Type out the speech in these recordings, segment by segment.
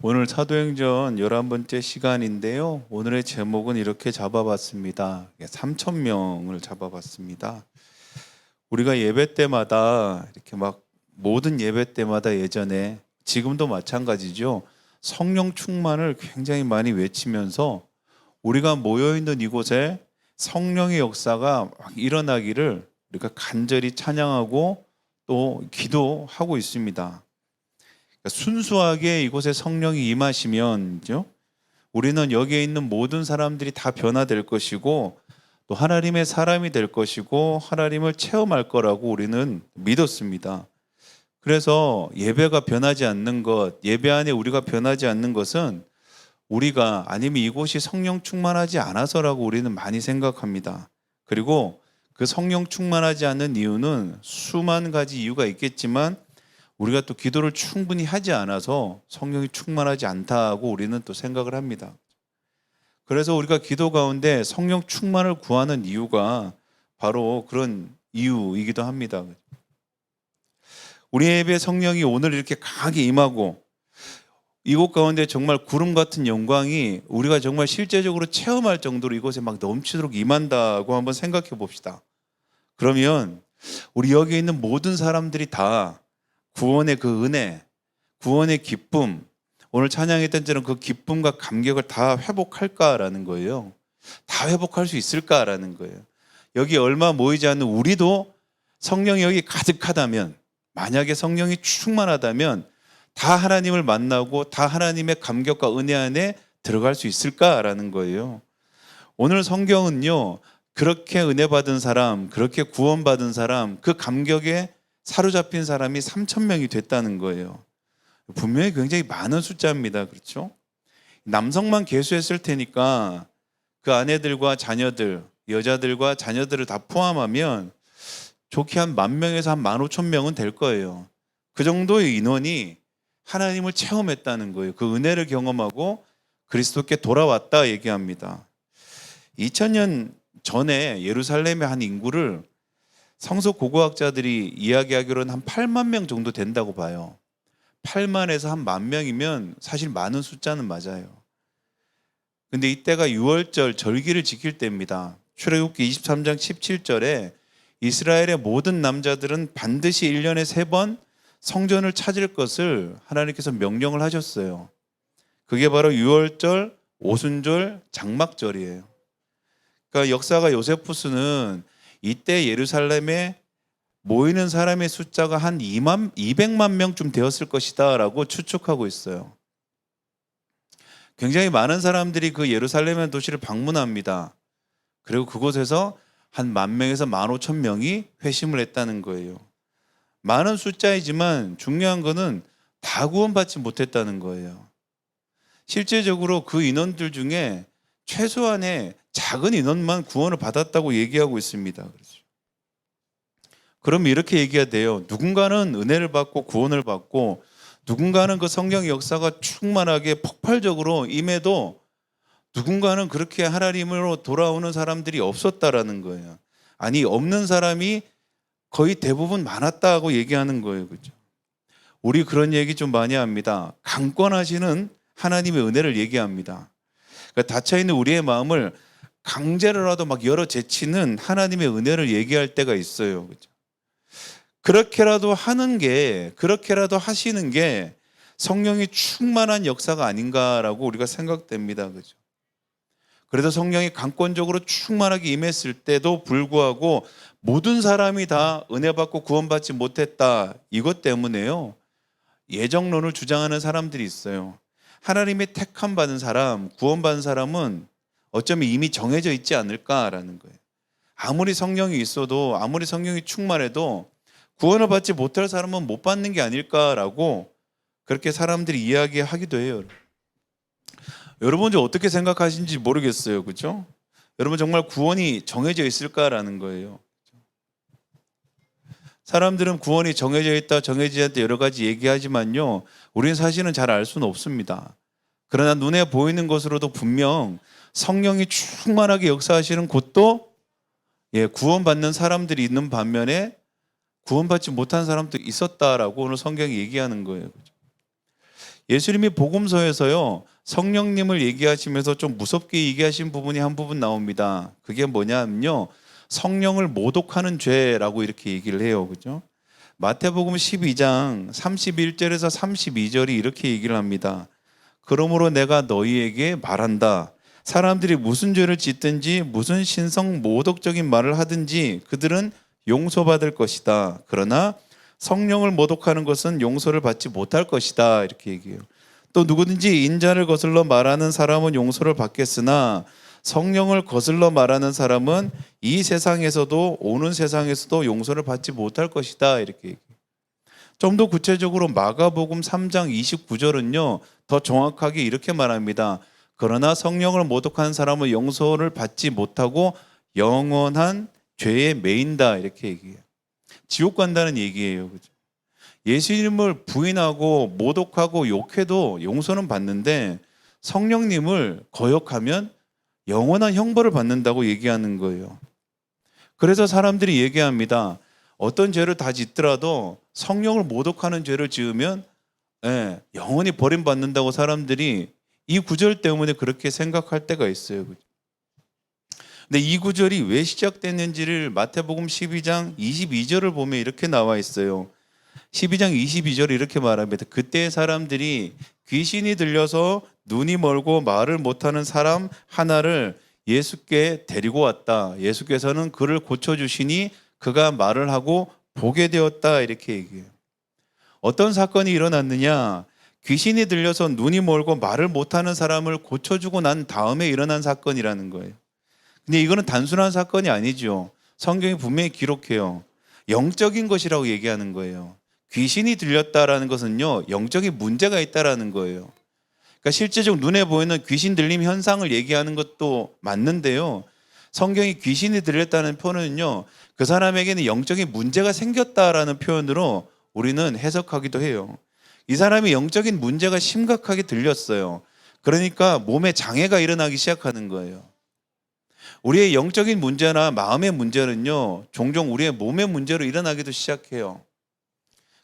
오늘 사도행전 11번째 시간인데요. 오늘의 제목은 이렇게 잡아봤습니다. 3,000명을 잡아봤습니다. 우리가 예배 때마다 이렇게 막 모든 예배 때마다 예전에 지금도 마찬가지죠. 성령 충만을 굉장히 많이 외치면서 우리가 모여있는 이곳에 성령의 역사가 막 일어나기를 우리가 간절히 찬양하고 또 기도하고 있습니다. 순수하게 이곳에 성령이 임하시면요, 우리는 여기에 있는 모든 사람들이 다 변화될 것이고 또 하나님의 사람이 될 것이고 하나님을 체험할 거라고 우리는 믿었습니다. 그래서 예배가 변하지 않는 것, 예배 안에 우리가 변하지 않는 것은 우리가 아니면 이곳이 성령 충만하지 않아서라고 우리는 많이 생각합니다. 그리고 그 성령 충만하지 않는 이유는 수만 가지 이유가 있겠지만 우리가 또 기도를 충분히 하지 않아서 성령이 충만하지 않다고 우리는 또 생각을 합니다. 그래서 우리가 기도 가운데 성령 충만을 구하는 이유가 바로 그런 이유이기도 합니다. 우리 예배에 성령이 오늘 이렇게 강하게 임하고 이곳 가운데 정말 구름 같은 영광이 우리가 정말 실제적으로 체험할 정도로 이곳에 막 넘치도록 임한다고 한번 생각해 봅시다. 그러면 우리 여기 있는 모든 사람들이 다 구원의 그 은혜, 구원의 기쁨, 오늘 찬양했던 처럼 그 기쁨과 감격을 다 회복할까라는 거예요. 다 회복할 수 있을까라는 거예요. 여기 얼마 모이지 않는 우리도 성령이 여기 가득하다면, 만약에 성령이 충만하다면 다 하나님을 만나고 다 하나님의 감격과 은혜 안에 들어갈 수 있을까라는 거예요. 오늘 성경은요, 그렇게 은혜 받은 사람, 그렇게 구원받은 사람, 그 감격에 사로잡힌 사람이 3,000명이 됐다는 거예요. 분명히 굉장히 많은 숫자입니다. 그렇죠? 남성만 계수했을 테니까 그 아내들과 자녀들, 여자들과 자녀들을 다 포함하면 좋게 한 10,000명에서 한 15,000명은 될 거예요. 그 정도의 인원이 하나님을 체험했다는 거예요. 그 은혜를 경험하고 그리스도께 돌아왔다 얘기합니다. 2000년 전에 예루살렘의 한 인구를 성서 고고학자들이 이야기하기로는 한 8만 명 정도 된다고 봐요. 8만에서 한 10,000명이면 사실 많은 숫자는 맞아요. 근데 이때가 유월절 절기를 지킬 때입니다. 출애굽기 23장 17절에 이스라엘의 모든 남자들은 반드시 1년에 3번 성전을 찾을 것을 하나님께서 명령을 하셨어요. 그게 바로 유월절, 오순절, 장막절이에요. 그러니까 역사가 요세푸스는 이때 예루살렘에 모이는 사람의 숫자가 한 200만 명쯤 되었을 것이다 라고 추측하고 있어요. 굉장히 많은 사람들이 그 예루살렘의 도시를 방문합니다. 그리고 그곳에서 한 10,000명에서 15,000명이 회심을 했다는 거예요. 많은 숫자이지만 중요한 거는 다 구원받지 못했다는 거예요. 실제적으로 그 인원들 중에 최소한의 작은 인원만 구원을 받았다고 얘기하고 있습니다. 그럼 이렇게 얘기해야 돼요. 누군가는 은혜를 받고 구원을 받고 누군가는 그 성령의 역사가 충만하게 폭발적으로 임해도 누군가는 그렇게 하나님으로 돌아오는 사람들이 없었다라는 거예요. 아니, 없는 사람이 거의 대부분 많았다고 얘기하는 거예요. 그렇죠? 우리 그런 얘기 좀 많이 합니다. 강권하시는 하나님의 은혜를 얘기합니다. 그러니까 닫혀있는 우리의 마음을 강제로라도 막 열어 제치는 하나님의 은혜를 얘기할 때가 있어요. 그렇죠? 그렇게라도 하는 게, 그렇게라도 하시는 게 성령이 충만한 역사가 아닌가라고 우리가 생각됩니다. 그렇죠? 그래서 성령이 강권적으로 충만하게 임했을 때도 불구하고 모든 사람이 다 은혜 받고 구원받지 못했다. 이것 때문에요, 예정론을 주장하는 사람들이 있어요. 하나님의 택함 받은 사람, 구원받은 사람은 어쩌면 이미 정해져 있지 않을까라는 거예요. 아무리 성령이 있어도, 아무리 성령이 충만해도 구원을 받지 못할 사람은 못 받는 게 아닐까라고 그렇게 사람들이 이야기하기도 해요. 여러분 좀 어떻게 생각하시는지 모르겠어요. 그렇죠? 여러분 정말 구원이 정해져 있을까라는 거예요. 사람들은 구원이 정해져 있다, 정해지지 않다 여러 가지 얘기하지만요, 우리는 사실은 잘 알 수는 없습니다. 그러나 눈에 보이는 것으로도 분명 성령이 충만하게 역사하시는 곳도 구원받는 사람들이 있는 반면에 구원받지 못한 사람도 있었다라고 오늘 성경이 얘기하는 거예요. 예수님이 복음서에서요, 성령님을 얘기하시면서 좀 무섭게 얘기하신 부분이 한 부분 나옵니다. 그게 뭐냐면요, 성령을 모독하는 죄라고 이렇게 얘기를 해요. 그죠? 마태복음 12장 31절에서 32절이 이렇게 얘기를 합니다. 그러므로 내가 너희에게 말한다. 사람들이 무슨 죄를 짓든지 무슨 신성 모독적인 말을 하든지 그들은 용서받을 것이다. 그러나 성령을 모독하는 것은 용서를 받지 못할 것이다. 이렇게 얘기해요. 또 누구든지 인자를 거슬러 말하는 사람은 용서를 받겠으나 성령을 거슬러 말하는 사람은 이 세상에서도 오는 세상에서도 용서를 받지 못할 것이다. 이렇게 얘기해요. 좀 더 구체적으로 마가복음 3장 29절은요, 더 정확하게 이렇게 말합니다. 그러나 성령을 모독하는 사람은 용서를 받지 못하고 영원한 죄에 매인다. 이렇게 얘기해요. 지옥 간다는 얘기예요. 그죠? 예수님을 부인하고 모독하고 욕해도 용서는 받는데 성령님을 거역하면 영원한 형벌을 받는다고 얘기하는 거예요. 그래서 사람들이 얘기합니다. 어떤 죄를 다 짓더라도 성령을 모독하는 죄를 지으면 영원히 버림받는다고 사람들이 이 구절 때문에 그렇게 생각할 때가 있어요. 근데 이 구절이 왜 시작됐는지를 마태복음 12장 22절을 보면 이렇게 나와 있어요. 12장 22절 이렇게 말합니다. 그때 사람들이 귀신이 들려서 눈이 멀고 말을 못하는 사람 하나를 예수께 데리고 왔다. 예수께서는 그를 고쳐주시니 그가 말을 하고 보게 되었다. 이렇게 얘기해요. 어떤 사건이 일어났느냐? 귀신이 들려서 눈이 멀고 말을 못하는 사람을 고쳐주고 난 다음에 일어난 사건이라는 거예요. 근데 이거는 단순한 사건이 아니죠. 성경이 분명히 기록해요. 영적인 것이라고 얘기하는 거예요. 귀신이 들렸다라는 것은요, 영적인 문제가 있다라는 거예요. 그러니까 실제적 눈에 보이는 귀신 들림 현상을 얘기하는 것도 맞는데요. 성경이 귀신이 들렸다는 표현은요, 그 사람에게는 영적인 문제가 생겼다라는 표현으로 우리는 해석하기도 해요. 이 사람이 영적인 문제가 심각하게 들렸어요. 그러니까 몸에 장애가 일어나기 시작하는 거예요. 우리의 영적인 문제나 마음의 문제는요, 종종 우리의 몸의 문제로 일어나기도 시작해요.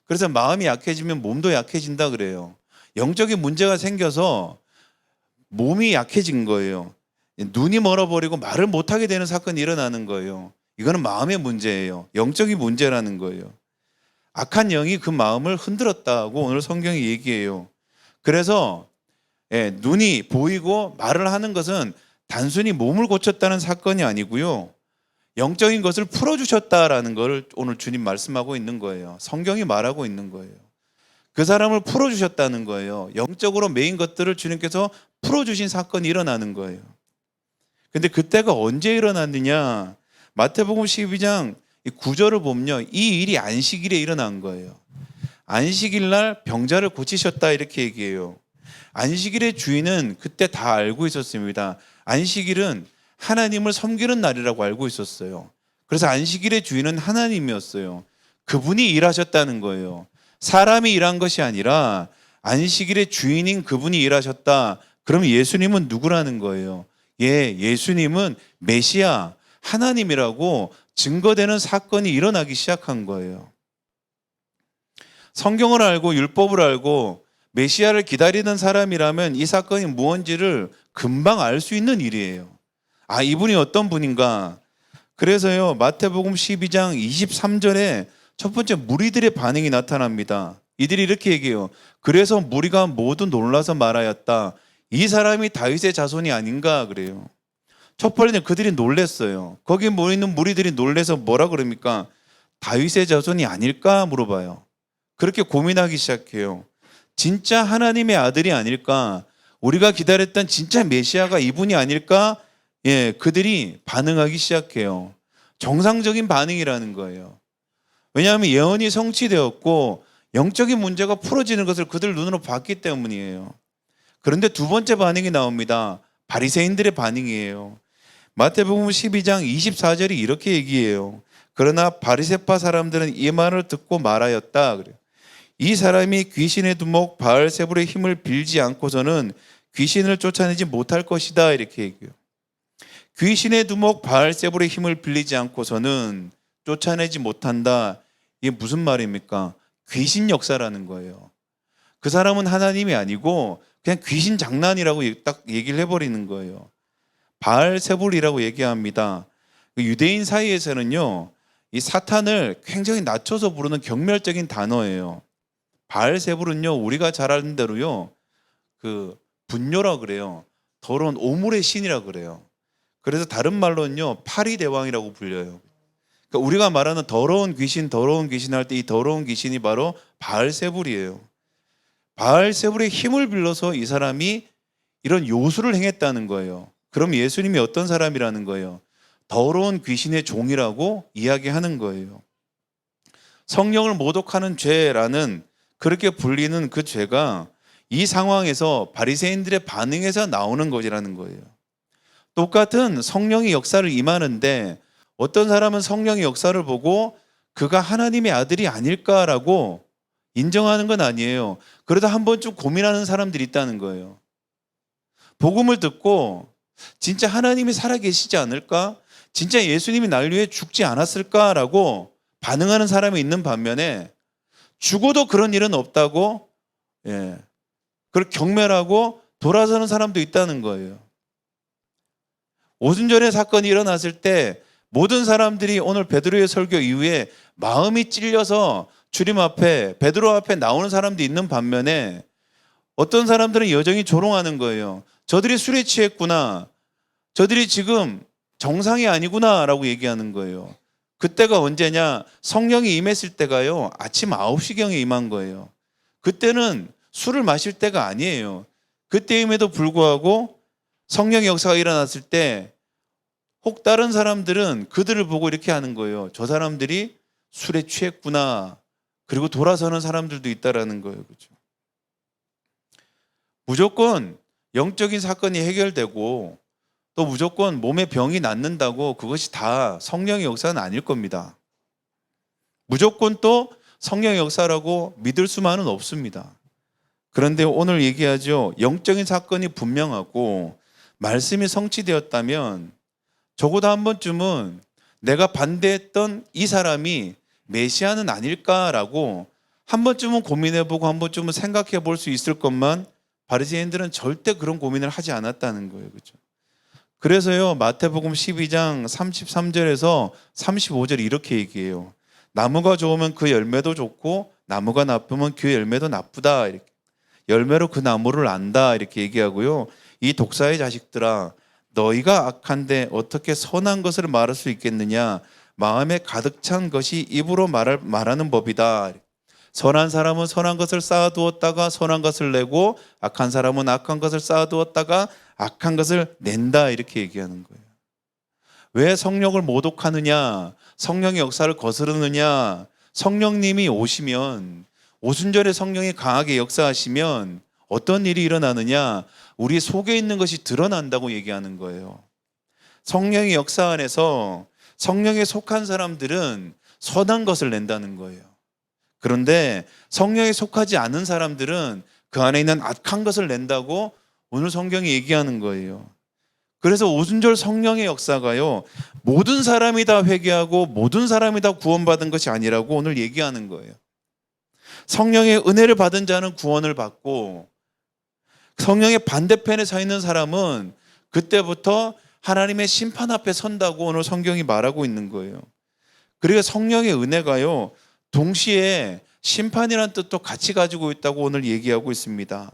그래서 마음이 약해지면 몸도 약해진다 그래요. 영적인 문제가 생겨서 몸이 약해진 거예요. 눈이 멀어버리고 말을 못하게 되는 사건이 일어나는 거예요. 이거는 마음의 문제예요. 영적인 문제라는 거예요. 악한 영이 그 마음을 흔들었다고 오늘 성경이 얘기해요. 그래서 눈이 보이고 말을 하는 것은 단순히 몸을 고쳤다는 사건이 아니고요, 영적인 것을 풀어주셨다라는 걸 오늘 주님 말씀하고 있는 거예요. 성경이 말하고 있는 거예요. 그 사람을 풀어주셨다는 거예요. 영적으로 매인 것들을 주님께서 풀어주신 사건이 일어나는 거예요. 근데 그때가 언제 일어났느냐? 마태복음 12장 9절을 보면요, 이 일이 안식일에 일어난 거예요. 안식일 날 병자를 고치셨다 이렇게 얘기해요. 안식일의 주인은 그때 다 알고 있었습니다. 안식일은 하나님을 섬기는 날이라고 알고 있었어요. 그래서 안식일의 주인은 하나님이었어요. 그분이 일하셨다는 거예요. 사람이 일한 것이 아니라 안식일의 주인인 그분이 일하셨다. 그럼 예수님은 누구라는 거예요? 예수님은 메시아, 하나님이라고 증거되는 사건이 일어나기 시작한 거예요. 성경을 알고 율법을 알고 메시아를 기다리는 사람이라면 이 사건이 무엇인지를 금방 알 수 있는 일이에요. 아, 이분이 어떤 분인가? 그래서요, 마태복음 12장 23절에 첫 번째 무리들의 반응이 나타납니다. 이들이 이렇게 얘기해요. 그래서 무리가 모두 놀라서 말하였다. 이 사람이 다윗의 자손이 아닌가 그래요. 첫 번째는 그들이 놀랬어요. 거기 모이는 무리들이 놀래서 뭐라 그럽니까? 다윗의 자손이 아닐까 물어봐요. 그렇게 고민하기 시작해요. 진짜 하나님의 아들이 아닐까? 우리가 기다렸던 진짜 메시아가 이분이 아닐까? 그들이 반응하기 시작해요. 정상적인 반응이라는 거예요. 왜냐하면 예언이 성취되었고 영적인 문제가 풀어지는 것을 그들 눈으로 봤기 때문이에요. 그런데 두 번째 반응이 나옵니다. 바리새인들의 반응이에요. 마태복음 12장 24절이 이렇게 얘기해요. 그러나 바리새파 사람들은 이 말을 듣고 말하였다. 그래요. 이 사람이 귀신의 두목 바알세불의 힘을 빌지 않고서는 귀신을 쫓아내지 못할 것이다. 이렇게 얘기해요. 귀신의 두목 바알세불의 힘을 빌리지 않고서는 쫓아내지 못한다. 이게 무슨 말입니까? 귀신 역사라는 거예요. 그 사람은 하나님이 아니고 그냥 귀신 장난이라고 딱 얘기를 해버리는 거예요. 바알세불이라고 얘기합니다. 유대인 사이에서는요, 이 사탄을 굉장히 낮춰서 부르는 경멸적인 단어예요. 바알세불은요, 우리가 잘 아는 대로요, 그 분뇨라 그래요. 더러운 오물의 신이라 그래요. 그래서 다른 말로는요, 파리대왕이라고 불려요. 그러니까 우리가 말하는 더러운 귀신 할 때 이 더러운 귀신이 바로 바알세불이에요. 바알세불의 힘을 빌려서 이 사람이 이런 요술을 행했다는 거예요. 그럼 예수님이 어떤 사람이라는 거예요? 더러운 귀신의 종이라고 이야기하는 거예요. 성령을 모독하는 죄라는 그렇게 불리는 그 죄가 이 상황에서 바리새인들의 반응에서 나오는 것이라는 거예요. 똑같은 성령의 역사를 임하는데 어떤 사람은 성령의 역사를 보고 그가 하나님의 아들이 아닐까라고 인정하는 건 아니에요. 그러다 한 번쯤 고민하는 사람들이 있다는 거예요. 복음을 듣고 진짜 하나님이 살아계시지 않을까? 진짜 예수님이 날 위해 죽지 않았을까라고 반응하는 사람이 있는 반면에 죽어도 그런 일은 없다고 그걸 경멸하고 돌아서는 사람도 있다는 거예요. 오순절의 사건이 일어났을 때 모든 사람들이 오늘 베드로의 설교 이후에 마음이 찔려서 주님 앞에 베드로 앞에 나오는 사람도 있는 반면에 어떤 사람들은 여전히 조롱하는 거예요. 저들이 술에 취했구나. 저들이 지금 정상이 아니구나 라고 얘기하는 거예요. 그때가 언제냐? 성령이 임했을 때가요, 아침 9시경에 임한 거예요. 그때는 술을 마실 때가 아니에요. 그때임에도 불구하고 성령의 역사가 일어났을 때 혹 다른 사람들은 그들을 보고 이렇게 하는 거예요. 저 사람들이 술에 취했구나. 그리고 돌아서는 사람들도 있다라는 거예요. 그렇죠? 무조건 영적인 사건이 해결되고 또 무조건 몸에 병이 낫는다고 그것이 다 성령의 역사는 아닐 겁니다. 무조건 또 성령의 역사라고 믿을 수만은 없습니다. 그런데 오늘 얘기하죠. 영적인 사건이 분명하고 말씀이 성취되었다면 적어도 한 번쯤은 내가 반대했던 이 사람이 메시아는 아닐까라고 한 번쯤은 고민해보고 한 번쯤은 생각해 볼 수 있을 것만 바리새인들은 절대 그런 고민을 하지 않았다는 거예요. 그렇죠? 그래서요, 마태복음 12장 33절에서 35절 이렇게 얘기해요. 나무가 좋으면 그 열매도 좋고 나무가 나쁘면 그 열매도 나쁘다. 이렇게. 열매로 그 나무를 안다. 이렇게 얘기하고요. 이 독사의 자식들아, 너희가 악한데 어떻게 선한 것을 말할 수 있겠느냐? 마음에 가득 찬 것이 입으로 말하는 법이다. 선한 사람은 선한 것을 쌓아두었다가 선한 것을 내고 악한 사람은 악한 것을 쌓아두었다가 악한 것을 낸다. 이렇게 얘기하는 거예요. 왜 성령을 모독하느냐? 성령의 역사를 거스르느냐? 성령님이 오시면 오순절에 성령이 강하게 역사하시면 어떤 일이 일어나느냐? 우리 속에 있는 것이 드러난다고 얘기하는 거예요. 성령의 역사 안에서 성령에 속한 사람들은 선한 것을 낸다는 거예요. 그런데 성령에 속하지 않은 사람들은 그 안에 있는 악한 것을 낸다고 오늘 성경이 얘기하는 거예요. 그래서 오순절 성령의 역사가요, 모든 사람이 다 회개하고 모든 사람이 다 구원받은 것이 아니라고 오늘 얘기하는 거예요. 성령의 은혜를 받은 자는 구원을 받고 성령의 반대편에 서 있는 사람은 그때부터 하나님의 심판 앞에 선다고 오늘 성경이 말하고 있는 거예요. 그리고 성령의 은혜가요, 동시에 심판이라는 뜻도 같이 가지고 있다고 오늘 얘기하고 있습니다.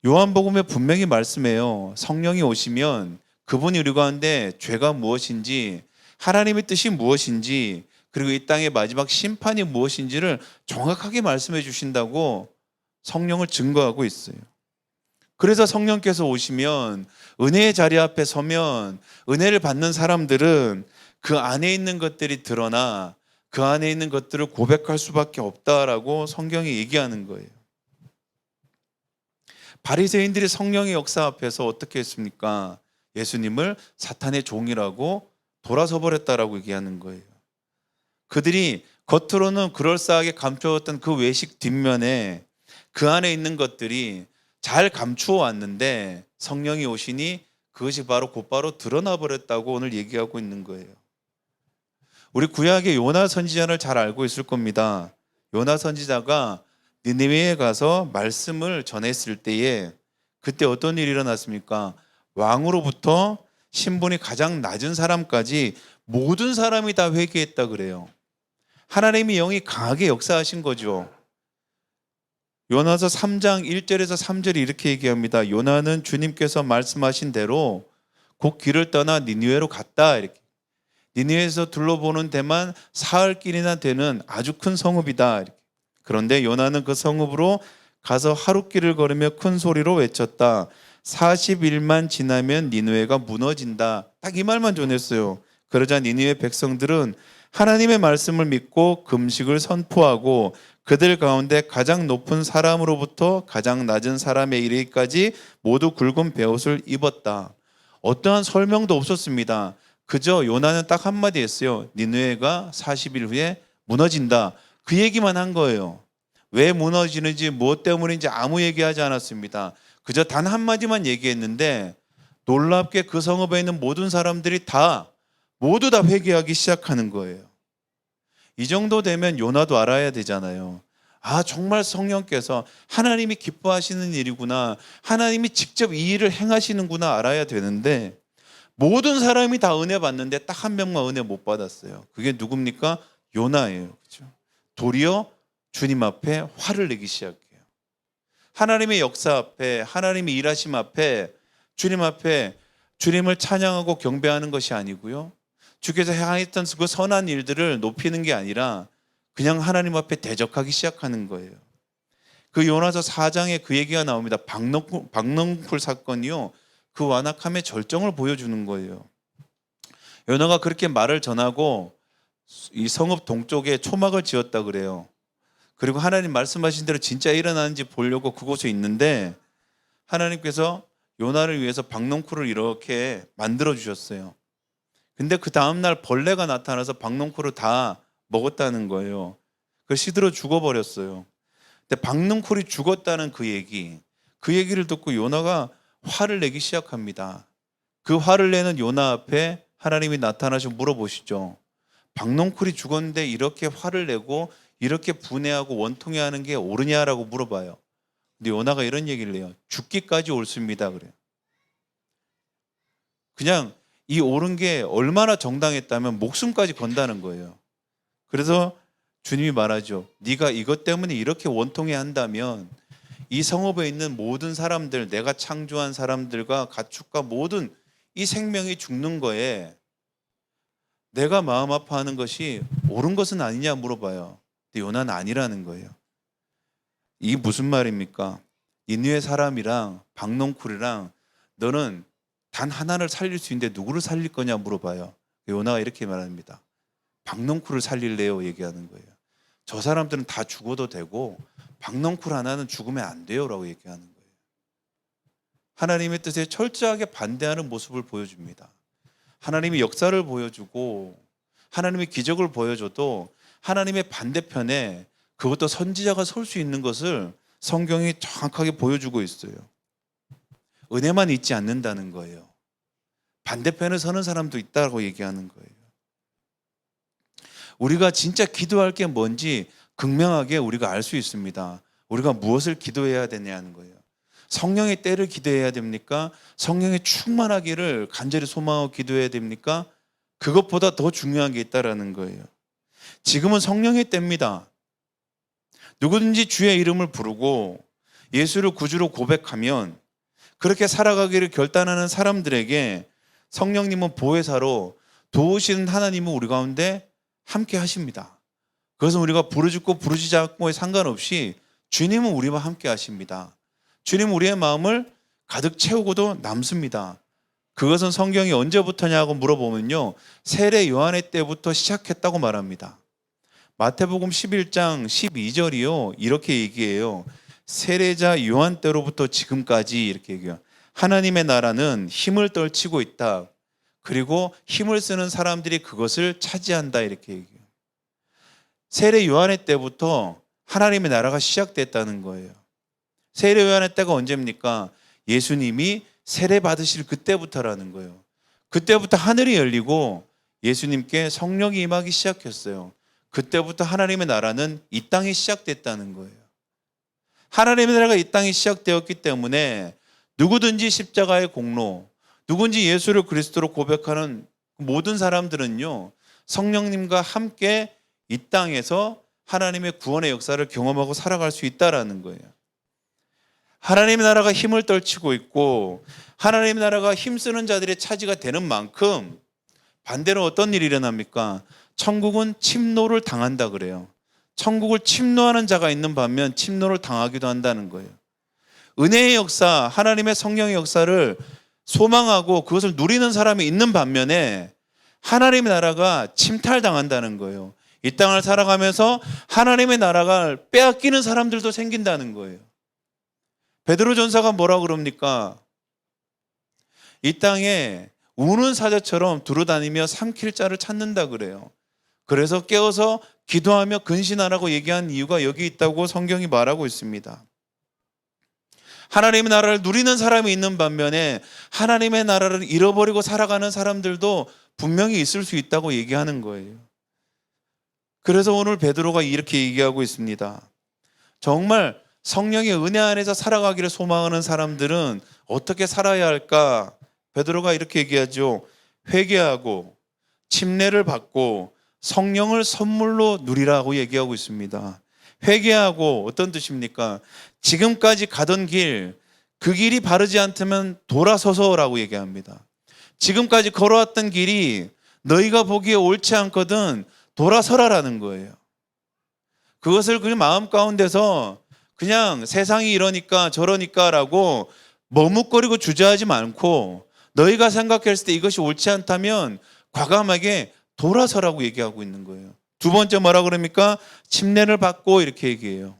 요한복음에 분명히 말씀해요. 성령이 오시면 그분이 우리 가운데 죄가 무엇인지, 하나님의 뜻이 무엇인지, 그리고 이 땅의 마지막 심판이 무엇인지를 정확하게 말씀해 주신다고 성령을 증거하고 있어요. 그래서 성령께서 오시면 은혜의 자리 앞에 서면 은혜를 받는 사람들은 그 안에 있는 것들이 드러나 그 안에 있는 것들을 고백할 수밖에 없다라고 성경이 얘기하는 거예요. 바리새인들이 성령의 역사 앞에서 어떻게 했습니까? 예수님을 사탄의 종이라고 돌아서 버렸다라고 얘기하는 거예요. 그들이 겉으로는 그럴싸하게 감춰왔던 그 외식 뒷면에 그 안에 있는 것들이 잘 감추어 왔는데 성령이 오시니 그것이 곧바로 드러나 버렸다고 오늘 얘기하고 있는 거예요. 우리 구약의 요나 선지자를 잘 알고 있을 겁니다. 요나 선지자가 니느웨에 가서 말씀을 전했을 때에 그때 어떤 일이 일어났습니까? 왕으로부터 신분이 가장 낮은 사람까지 모든 사람이 다 회개했다 그래요. 하나님의 영이 강하게 역사하신 거죠. 요나서 3장 1절에서 3절이 이렇게 얘기합니다. 요나는 주님께서 말씀하신 대로 곧 길을 떠나 니느웨로 갔다. 이렇게. 니느웨에서 둘러보는 데만 사흘길이나 되는 아주 큰 성읍이다. 이렇게. 그런데 요나는 그 성읍으로 가서 하룻길을 걸으며 큰 소리로 외쳤다. 40일만 지나면 니느웨가 무너진다. 딱 이 말만 전했어요. 그러자 니느웨 백성들은 하나님의 말씀을 믿고 금식을 선포하고 그들 가운데 가장 높은 사람으로부터 가장 낮은 사람에 이르기까지 모두 굵은 베옷을 입었다. 어떠한 설명도 없었습니다. 그저 요나는 딱 한마디 했어요. 니느웨가 40일 후에 무너진다. 그 얘기만 한 거예요. 왜 무너지는지 무엇 때문인지 아무 얘기하지 않았습니다. 그저 단 한마디만 얘기했는데 놀랍게 그 성읍에 있는 모든 사람들이 모두 다 회개하기 시작하는 거예요. 이 정도 되면 요나도 알아야 되잖아요. 아, 정말 성령께서 하나님이 기뻐하시는 일이구나. 하나님이 직접 이 일을 행하시는구나 알아야 되는데 모든 사람이 다 은혜 받는데 딱 한 명만 은혜 못 받았어요. 그게 누굽니까? 요나예요. 그렇죠? 도리어 주님 앞에 화를 내기 시작해요. 하나님의 역사 앞에, 하나님의 일하심 앞에, 주님 앞에 주님을 찬양하고 경배하는 것이 아니고요. 주께서 행했던 그 선한 일들을 높이는 게 아니라 그냥 하나님 앞에 대적하기 시작하는 거예요. 그 요나서 4장에 그 얘기가 나옵니다. 박농쿨 사건이요. 그 완악함의 절정을 보여주는 거예요. 요나가 그렇게 말을 전하고 이 성읍 동쪽에 초막을 지었다 그래요. 그리고 하나님 말씀하신 대로 진짜 일어나는지 보려고 그곳에 있는데 하나님께서 요나를 위해서 박농쿨을 이렇게 만들어 주셨어요. 근데 그 다음날 벌레가 나타나서 박농쿨을 다 먹었다는 거예요. 그 시들어 죽어버렸어요. 근데 박농쿨이 죽었다는 그 얘기를 듣고 요나가 화를 내기 시작합니다. 그 화를 내는 요나 앞에 하나님이 나타나셔 물어보시죠. 박농쿨이 죽었는데 이렇게 화를 내고 이렇게 분해하고 원통해하는 게 옳으냐라고 물어봐요. 근데 요나가 이런 얘기를 해요. 죽기까지 옳습니다. 그래요. 그냥 이 옳은 게 얼마나 정당했다면 목숨까지 건다는 거예요. 그래서 주님이 말하죠. 네가 이것 때문에 이렇게 원통해 한다면 이 성읍에 있는 모든 사람들, 내가 창조한 사람들과 가축과 모든 이 생명이 죽는 거에 내가 마음 아파하는 것이 옳은 것은 아니냐 물어봐요. 근데 요나는 아니라는 거예요. 이게 무슨 말입니까? 니느웨 사람이랑 박농쿨이랑 너는 단 하나를 살릴 수 있는데 누구를 살릴 거냐 물어봐요. 요나가 이렇게 말합니다. 박농쿨을 살릴래요? 얘기하는 거예요. 저 사람들은 다 죽어도 되고 박농쿨 하나는 죽으면 안 돼요 라고 얘기하는 거예요. 하나님의 뜻에 철저하게 반대하는 모습을 보여줍니다. 하나님이 역사를 보여주고 하나님의 기적을 보여줘도 하나님의 반대편에 그것도 선지자가 설 수 있는 것을 성경이 정확하게 보여주고 있어요. 은혜만 있지 않는다는 거예요. 반대편에 서는 사람도 있다고 얘기하는 거예요. 우리가 진짜 기도할 게 뭔지 극명하게 우리가 알 수 있습니다. 우리가 무엇을 기도해야 되냐는 거예요. 성령의 때를 기도해야 됩니까? 성령의 충만하기를 간절히 소망하고 기도해야 됩니까? 그것보다 더 중요한 게 있다라는 거예요. 지금은 성령의 때입니다. 누구든지 주의 이름을 부르고 예수를 구주로 고백하면 그렇게 살아가기를 결단하는 사람들에게 성령님은 보혜사로 도우시는 하나님은 우리 가운데 함께 하십니다. 그것은 우리가 부르짖고 부르짖지 않고에 상관없이 주님은 우리와 함께 하십니다. 주님은 우리의 마음을 가득 채우고도 남습니다. 그것은 성경이 언제부터냐고 물어보면요. 세례 요한의 때부터 시작했다고 말합니다. 마태복음 11장 12절이요. 이렇게 얘기해요. 세례자 요한 때로부터 지금까지 이렇게 얘기해요. 하나님의 나라는 힘을 떨치고 있다. 그리고 힘을 쓰는 사람들이 그것을 차지한다. 이렇게 얘기해요. 세례 요한의 때부터 하나님의 나라가 시작됐다는 거예요. 세례 요한의 때가 언제입니까? 예수님이 세례 받으실 그때부터라는 거예요. 그때부터 하늘이 열리고 예수님께 성령이 임하기 시작했어요. 그때부터 하나님의 나라는 이 땅에 시작됐다는 거예요. 하나님의 나라가 이 땅에 시작되었기 때문에 누구든지 십자가의 공로, 누군지 예수를 그리스도로 고백하는 모든 사람들은요, 성령님과 함께 이 땅에서 하나님의 구원의 역사를 경험하고 살아갈 수 있다라는 거예요. 하나님의 나라가 힘을 떨치고 있고 하나님의 나라가 힘쓰는 자들의 차지가 되는 만큼 반대로 어떤 일이 일어납니까? 천국은 침노를 당한다 그래요. 천국을 침노하는 자가 있는 반면 침노를 당하기도 한다는 거예요. 은혜의 역사, 하나님의 성령의 역사를 소망하고 그것을 누리는 사람이 있는 반면에 하나님의 나라가 침탈당한다는 거예요. 이 땅을 살아가면서 하나님의 나라가 빼앗기는 사람들도 생긴다는 거예요. 베드로 전사가 뭐라 그럽니까? 이 땅에 우는 사자처럼 두루다니며 삼킬 자를 찾는다 그래요. 그래서 깨어서 기도하며 근신하라고 얘기한 이유가 여기 있다고 성경이 말하고 있습니다. 하나님의 나라를 누리는 사람이 있는 반면에 하나님의 나라를 잃어버리고 살아가는 사람들도 분명히 있을 수 있다고 얘기하는 거예요. 그래서 오늘 베드로가 이렇게 얘기하고 있습니다. 정말 성령의 은혜 안에서 살아가기를 소망하는 사람들은 어떻게 살아야 할까? 베드로가 이렇게 얘기하죠. 회개하고 침례를 받고 성령을 선물로 누리라고 얘기하고 있습니다. 회개하고 어떤 뜻입니까? 지금까지 가던 길, 그 길이 바르지 않다면 돌아서서라고 얘기합니다. 지금까지 걸어왔던 길이 너희가 보기에 옳지 않거든 돌아서라라는 거예요. 그것을 그냥 마음 가운데서 그냥 세상이 이러니까 저러니까라고 머뭇거리고 주저하지 않고 너희가 생각했을 때 이것이 옳지 않다면 과감하게 돌아서라고 얘기하고 있는 거예요. 두 번째 뭐라 그럽니까? 침례를 받고 이렇게 얘기해요.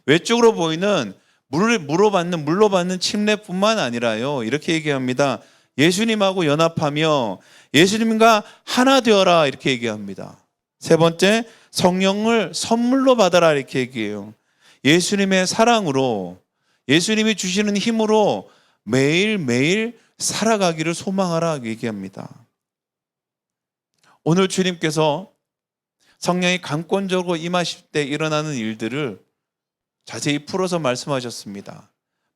외적으로 보이는 물로 받는 침례뿐만 아니라요. 이렇게 얘기합니다. 예수님하고 연합하며 예수님과 하나 되어라 이렇게 얘기합니다. 세 번째, 성령을 선물로 받아라 이렇게 얘기해요. 예수님의 사랑으로, 예수님이 주시는 힘으로 매일매일 살아가기를 소망하라 얘기합니다. 오늘 주님께서 성령이 강권적으로 임하실 때 일어나는 일들을 자세히 풀어서 말씀하셨습니다.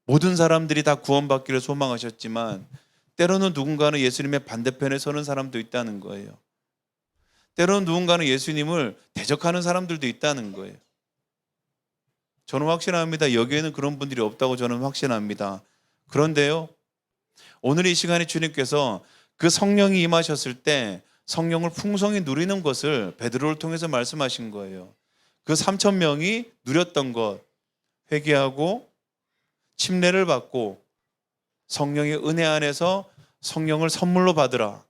모든 사람들이 다 구원받기를 소망하셨지만 때로는 누군가는 예수님의 반대편에 서는 사람도 있다는 거예요. 때로는 누군가는 예수님을 대적하는 사람들도 있다는 거예요. 저는 확신합니다. 여기에는 그런 분들이 없다고 저는 확신합니다. 그런데요, 오늘 이 시간에 주님께서 그 성령이 임하셨을 때 성령을 풍성히 누리는 것을 베드로를 통해서 말씀하신 거예요. 그 3,000명이 누렸던 것, 회개하고 침례를 받고 성령의 은혜 안에서 성령을 선물로 받으라.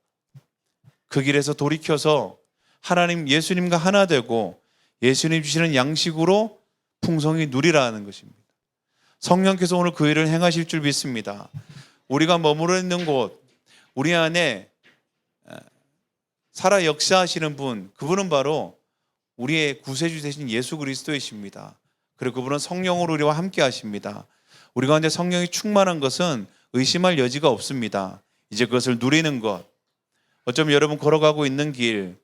그 길에서 돌이켜서 하나님 예수님과 하나 되고 예수님 주시는 양식으로 풍성히 누리라는 것입니다. 성령께서 오늘 그 일을 행하실 줄 믿습니다. 우리가 머무르 있는 곳, 우리 안에 살아 역사하시는 분, 그분은 바로 우리의 구세주 되신 예수 그리스도이십니다. 그리고 그분은 성령으로 우리와 함께 하십니다. 우리 가운데 성령이 충만한 것은 의심할 여지가 없습니다. 이제 그것을 누리는 것. 어쩌면 여러분 걸어가고 있는 길,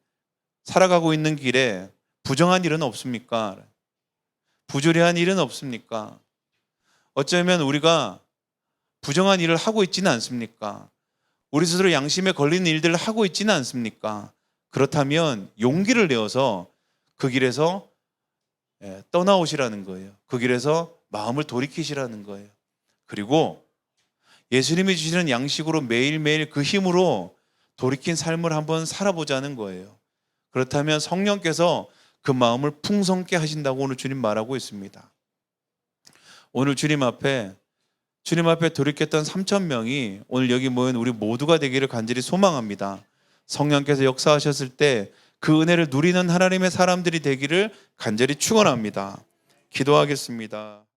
살아가고 있는 길에 부정한 일은 없습니까? 부조리한 일은 없습니까? 어쩌면 우리가 부정한 일을 하고 있지는 않습니까? 우리 스스로 양심에 걸리는 일들을 하고 있지는 않습니까? 그렇다면 용기를 내어서 그 길에서 떠나오시라는 거예요. 그 길에서 마음을 돌이키시라는 거예요. 그리고 예수님이 주시는 양식으로 매일매일 그 힘으로 돌이킨 삶을 한번 살아보자는 거예요. 그렇다면 성령께서 그 마음을 풍성케 하신다고 오늘 주님 말하고 있습니다. 오늘 주님 앞에 돌이켰던 3,000명이 오늘 여기 모인 우리 모두가 되기를 간절히 소망합니다. 성령께서 역사하셨을 때 그 은혜를 누리는 하나님의 사람들이 되기를 간절히 축원합니다. 기도하겠습니다.